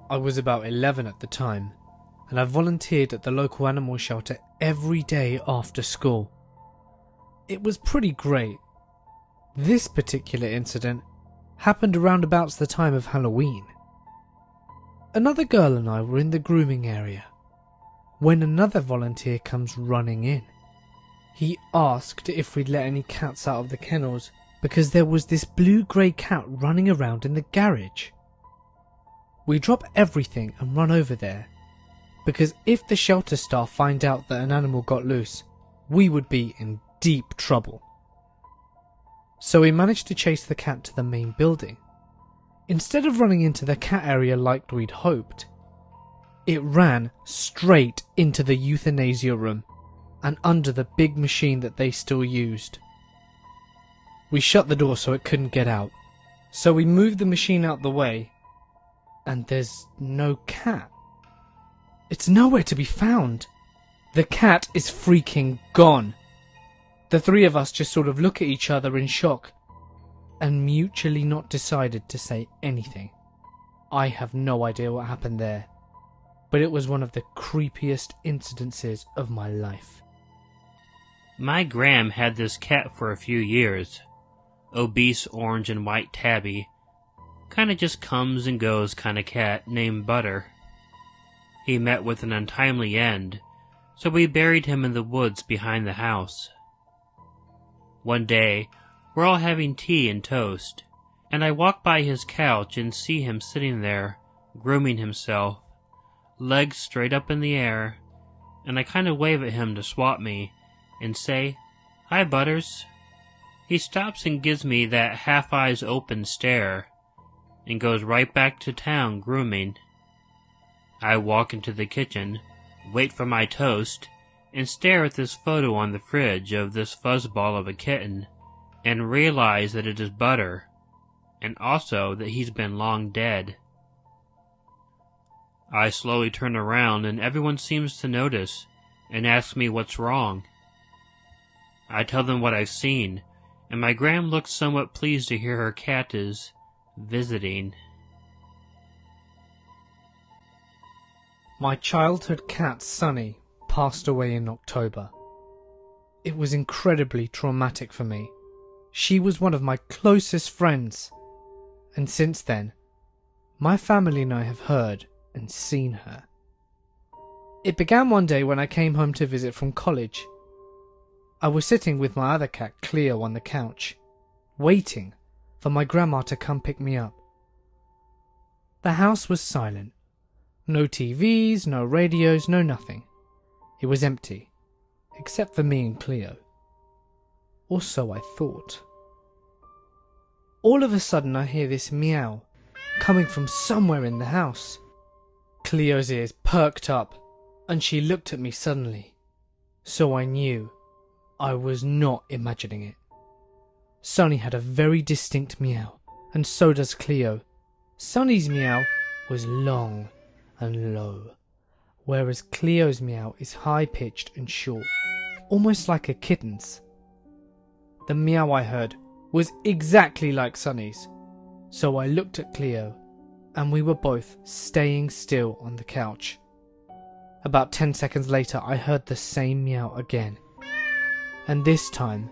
I was about 11 at the time, and I volunteered at the local animal shelter every day after school. It was pretty great. This particular incident happened around about the time of Halloween. Another girl and I were in the grooming area when another volunteer comes running in. He asked if we'd let any cats out of the kennels because there was this blue-grey cat running around in the garage. We drop everything and run over there, because if the shelter staff find out that an animal got loose, we would be in deep trouble. So we managed to chase the cat to the main building. Instead of running into the cat area like we'd hoped, it ran straight into the euthanasia room and under the big machine that they still used. We shut the door so it couldn't get out, so we moved the machine out the way, and there's no cat. It's nowhere to be found. The cat is freaking gone. The three of us just sort of look at each other in shock and mutually not decided to say anything. I have no idea what happened there, but it was one of the creepiest incidences of my life. My Gram had this cat for a few years. Obese orange and white tabby. Kinda just comes and goes kinda cat named Butter. He met with an untimely end, so we buried him in the woods behind the house. One day, we're all having tea and toast, and I walk by his couch and see him sitting there, grooming himself, legs straight up in the air, and I kinda wave at him to swat me, and say, "Hi, Butters." He stops and gives me that half-eyes open stare, and goes right back to town grooming. I walk into the kitchen, wait for my toast, and stare at this photo on the fridge of this fuzzball of a kitten, and realize that it is Butter, and also that he's been long dead. I slowly turn around and everyone seems to notice, and asks me what's wrong. I tell them what I've seen, and my Gram looks somewhat pleased to hear her cat is visiting. My childhood cat, Sunny, passed away in October. It was incredibly traumatic for me. She was one of my closest friends, and since then, my family and I have heard and seen her. It began one day when I came home to visit from college. I was sitting with my other cat, Cleo, on the couch, waiting for my grandma to come pick me up. The house was silent. No TVs, no radios, no nothing. It was empty, except for me and Cleo. Or so I thought. All of a sudden I hear this meow coming from somewhere in the house. Cleo's ears perked up and she looked at me suddenly, so I knew I was not imagining it. Sunny had a very distinct meow, and so does Cleo. Sunny's meow was long and low, whereas Cleo's meow is high-pitched and short, almost like a kitten's. The meow I heard was exactly like Sunny's, so I looked at Cleo, and we were both staying still on the couch. About 10 seconds later I heard the same meow again, and this time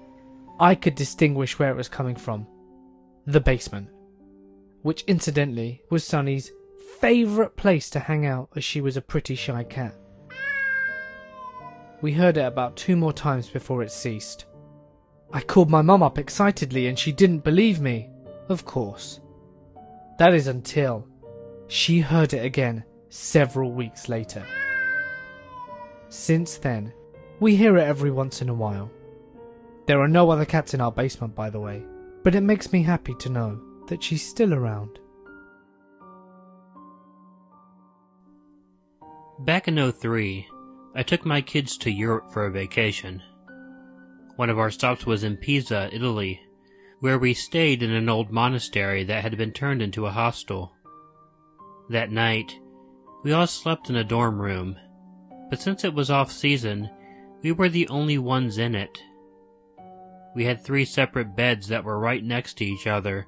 I could distinguish where it was coming from. The basement, which incidentally was Sunny's favourite place to hang out as she was a pretty shy cat. We heard it about 2 more times before it ceased. I called my mum up excitedly and she didn't believe me, of course. That is until she heard it again several weeks later. Since then, we hear it every once in a while. There are no other cats in our basement, by the way, but it makes me happy to know that she's still around. Back in '03, I took my kids to Europe for a vacation. One of our stops was in Pisa, Italy, where we stayed in an old monastery that had been turned into a hostel. That night, we all slept in a dorm room, but since it was off-season, we were the only ones in it. We had 3 separate beds that were right next to each other,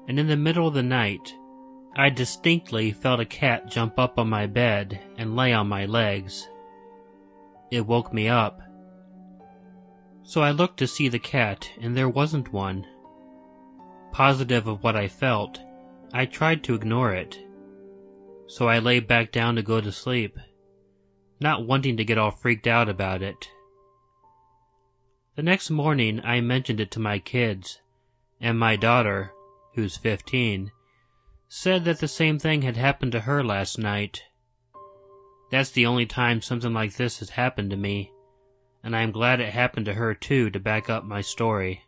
and in the middle of the night, I distinctly felt a cat jump up on my bed and lay on my legs. It woke me up. So I looked to see the cat, and there wasn't one. Positive of what I felt, I tried to ignore it. So I lay back down to go to sleep, not wanting to get all freaked out about it. The next morning I mentioned it to my kids, and my daughter, who's 15, said that the same thing had happened to her last night. That's the only time something like this has happened to me, and I am glad it happened to her too to back up my story.